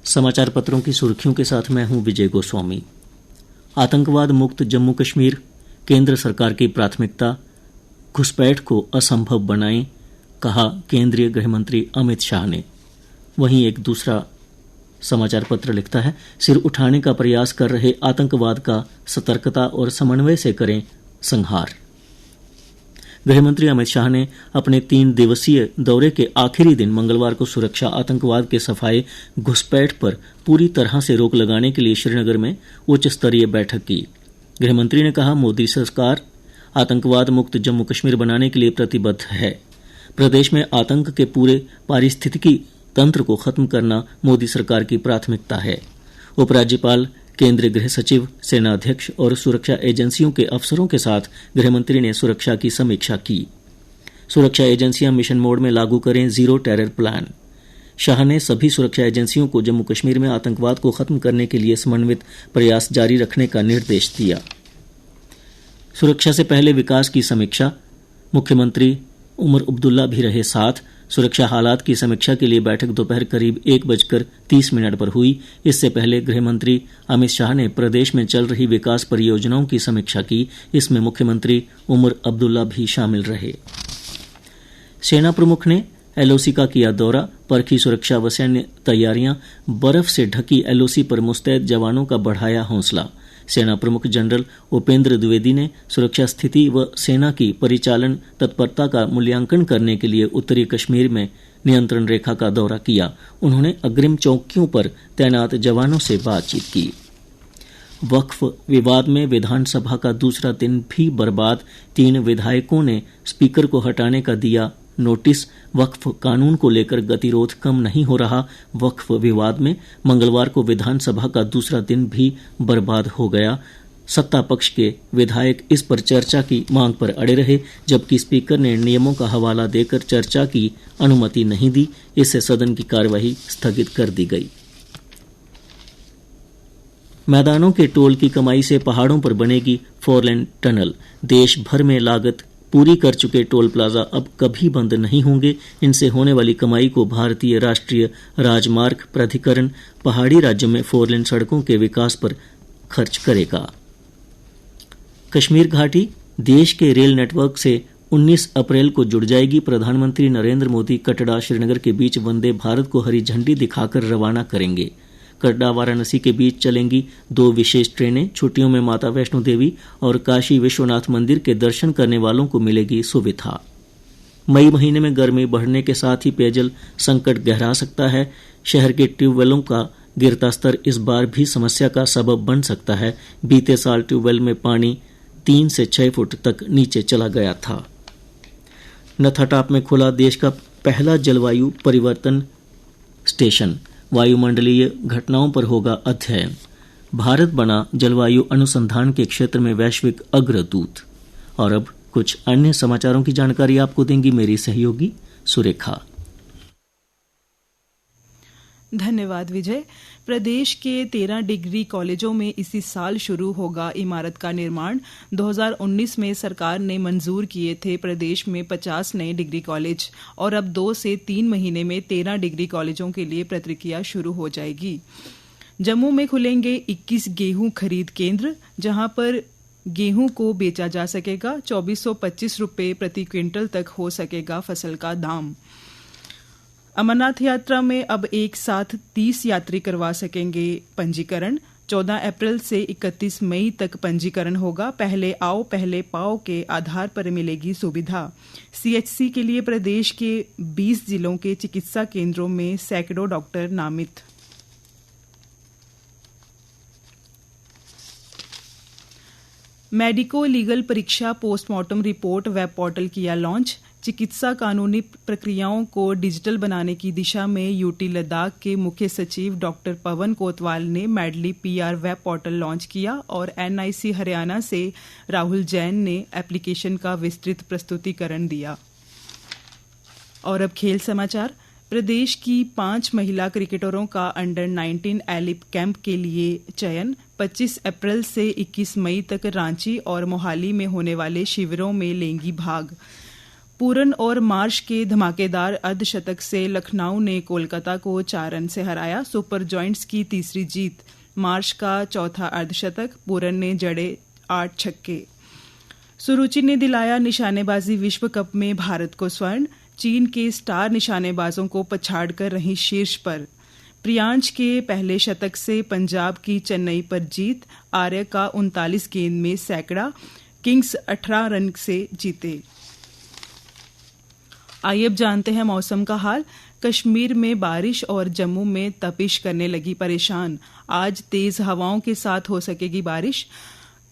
समाचार पत्रों की सुर्खियों के साथ मैं हूं विजय गोस्वामी। आतंकवाद मुक्त जम्मू कश्मीर केंद्र सरकार की प्राथमिकता, घुसपैठ को असंभव बनाएं, कहा केंद्रीय गृह मंत्री अमित शाह ने। वहीं एक दूसरा समाचार पत्र लिखता है, सिर उठाने का प्रयास कर रहे आतंकवाद का सतर्कता और समन्वय से करें संहार। गृहमंत्री अमित शाह ने अपने 3 दिवसीय दौरे के आखिरी दिन मंगलवार को सुरक्षा, आतंकवाद के सफाये, घुसपैठ पर पूरी तरह से रोक लगाने के लिए श्रीनगर में उच्च स्तरीय बैठक की। गृहमंत्री ने कहा, मोदी सरकार आतंकवाद मुक्त जम्मू कश्मीर बनाने के लिए प्रतिबद्ध है। प्रदेश में आतंक के पूरे पारिस्थितिकी तंत्र को खत्म करना मोदी सरकार की प्राथमिकता है। उपराज्यपाल, केंद्रीय गृह सचिव, सेना अध्यक्ष और सुरक्षा एजेंसियों के अफसरों के साथ गृहमंत्री ने सुरक्षा की समीक्षा की। सुरक्षा एजेंसियां मिशन मोड में लागू करें जीरो टेरर प्लान। शाह ने सभी सुरक्षा एजेंसियों को जम्मू कश्मीर में आतंकवाद को खत्म करने के लिए समन्वित प्रयास जारी रखने का निर्देश दिया। सुरक्षा से पहले विकास की समीक्षा, मुख्यमंत्री उमर अब्दुल्ला भी रहे साथ। सुरक्षा हालात की समीक्षा के लिए बैठक दोपहर करीब 1:30 पर हुई। इससे पहले गृहमंत्री अमित शाह ने प्रदेश में चल रही विकास परियोजनाओं की समीक्षा की। इसमें मुख्यमंत्री उमर अब्दुल्ला भी शामिल रहे। सेना प्रमुख ने एलओसी का किया दौरा, परखी सुरक्षा व सैन्य तैयारियां, बर्फ से ढकी एलओसी पर मुस्तैद जवानों का बढ़ाया हौसला। सेना प्रमुख जनरल उपेंद्र द्विवेदी ने सुरक्षा स्थिति व सेना की परिचालन तत्परता का मूल्यांकन करने के लिए उत्तरी कश्मीर में नियंत्रण रेखा का दौरा किया। उन्होंने अग्रिम चौकियों पर तैनात जवानों से बातचीत की। वक्फ विवाद में विधानसभा का दूसरा दिन भी बर्बाद, 3 विधायकों ने स्पीकर को हटाने का दिया नोटिस। वक्फ कानून को लेकर गतिरोध कम नहीं हो रहा। वक्फ विवाद में मंगलवार को विधानसभा का दूसरा दिन भी बर्बाद हो गया। सत्ता पक्ष के विधायक इस पर चर्चा की मांग पर अड़े रहे, जबकि स्पीकर ने नियमों का हवाला देकर चर्चा की अनुमति नहीं दी। इससे सदन की कार्यवाही स्थगित कर दी गई। मैदानों के टोल की कमाई से पहाड़ों पर बनेगी 4 लेन टनल। देश भर में लागत पूरी कर चुके टोल प्लाजा अब कभी बंद नहीं होंगे। इनसे होने वाली कमाई को भारतीय राष्ट्रीय राजमार्ग प्राधिकरण पहाड़ी राज्यों में 4 लेन सड़कों के विकास पर खर्च करेगा। कश्मीर घाटी देश के रेल नेटवर्क से 19 अप्रैल को जुड़ जाएगी। प्रधानमंत्री नरेंद्र मोदी कटड़ा श्रीनगर के बीच वंदे भारत को हरी झंडी दिखाकर रवाना करेंगे। कटड़ा वाराणसी के बीच चलेंगी 2 विशेष ट्रेनें। छुट्टियों में माता वैष्णो देवी और काशी विश्वनाथ मंदिर के दर्शन करने वालों को मिलेगी सुविधा। मई महीने में गर्मी बढ़ने के साथ ही पेयजल संकट गहरा सकता है। शहर के ट्यूबवेलों का गिरता स्तर इस बार भी समस्या का सबब बन सकता है। बीते साल ट्यूबवेल में पानी 3 से 6 फुट तक नीचे चला गया था। नथाटाप में खुला देश का पहला जलवायु परिवर्तन स्टेशन। वायुमंडलीय घटनाओं पर होगा अध्ययन। भारत बना जलवायु अनुसंधान के क्षेत्र में वैश्विक अग्रदूत। और अब कुछ अन्य समाचारों की जानकारी आपको देंगी मेरी सहयोगी सुरेखा। धन्यवाद विजय। प्रदेश के 13 डिग्री कॉलेजों में इसी साल शुरू होगा इमारत का निर्माण। 2019 में सरकार ने मंजूर किए थे प्रदेश में 50 नए डिग्री कॉलेज और अब 2 से 3 महीने में 13 डिग्री कॉलेजों के लिए प्रक्रिया शुरू हो जाएगी। जम्मू में खुलेंगे 21 गेहूं खरीद केंद्र, जहां पर गेहूं को बेचा जा सकेगा। 2425 रुपये प्रति क्विंटल तक हो सकेगा फसल का दाम। अमरनाथ यात्रा में अब एक साथ 30 यात्री करवा सकेंगे पंजीकरण। 14 अप्रैल से 31 मई तक पंजीकरण होगा। पहले आओ पहले पाओ के आधार पर मिलेगी सुविधा। सीएचसी के लिए प्रदेश के 20 जिलों के चिकित्सा केंद्रों में सैकड़ों डॉक्टर नामित। मेडिको लीगल परीक्षा पोस्टमार्टम रिपोर्ट वेब पोर्टल किया लॉन्च। चिकित्सा कानूनी प्रक्रियाओं को डिजिटल बनाने की दिशा में यूटी लद्दाख के मुख्य सचिव डॉक्टर पवन कोतवाल ने medley PR web portal launch किया और एनआईसी हरियाणा से राहुल जैन ने एप्लीकेशन का विस्तृत प्रस्तुतिकरण दिया। और अब खेल समाचार। प्रदेश की 5 महिला क्रिकेटरों का अंडर 19 एलिप कैंप के लिए चयन। 25 अप्रैल से 21 मई तक रांची और मोहाली में होने वाले शिविरों में लेंगी भाग। पूरन और मार्श के धमाकेदार अर्धशतक से लखनऊ ने कोलकाता को 4 रन से हराया। सुपर जॉइंट्स की तीसरी जीत, मार्श का चौथा अर्धशतक, पूरन ने जड़े 8 छक्के। सुरुचि ने दिलाया निशानेबाजी विश्व कप में भारत को स्वर्ण। चीन के स्टार निशानेबाजों को पछाड़कर रही शीर्ष पर। प्रियांश के पहले शतक से पंजाब की चेन्नई पर जीत। आर्य का 39 गेंद में सैकड़ा। किंग्स 18 रन से जीते। आइए अब जानते हैं मौसम का हाल। कश्मीर में बारिश और जम्मू में तपिश करने लगी परेशान। आज तेज हवाओं के साथ हो सकेगी बारिश।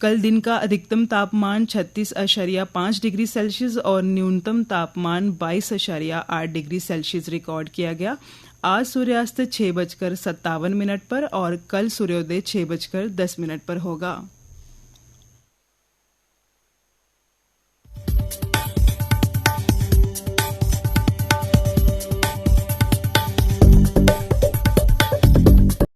कल दिन का अधिकतम तापमान 36.5 डिग्री सेल्सियस और न्यूनतम तापमान 22.8 डिग्री सेल्सियस रिकॉर्ड किया गया। आज सूर्यास्त 6:57 पर और कल सूर्योदय 6:10 पर होगा।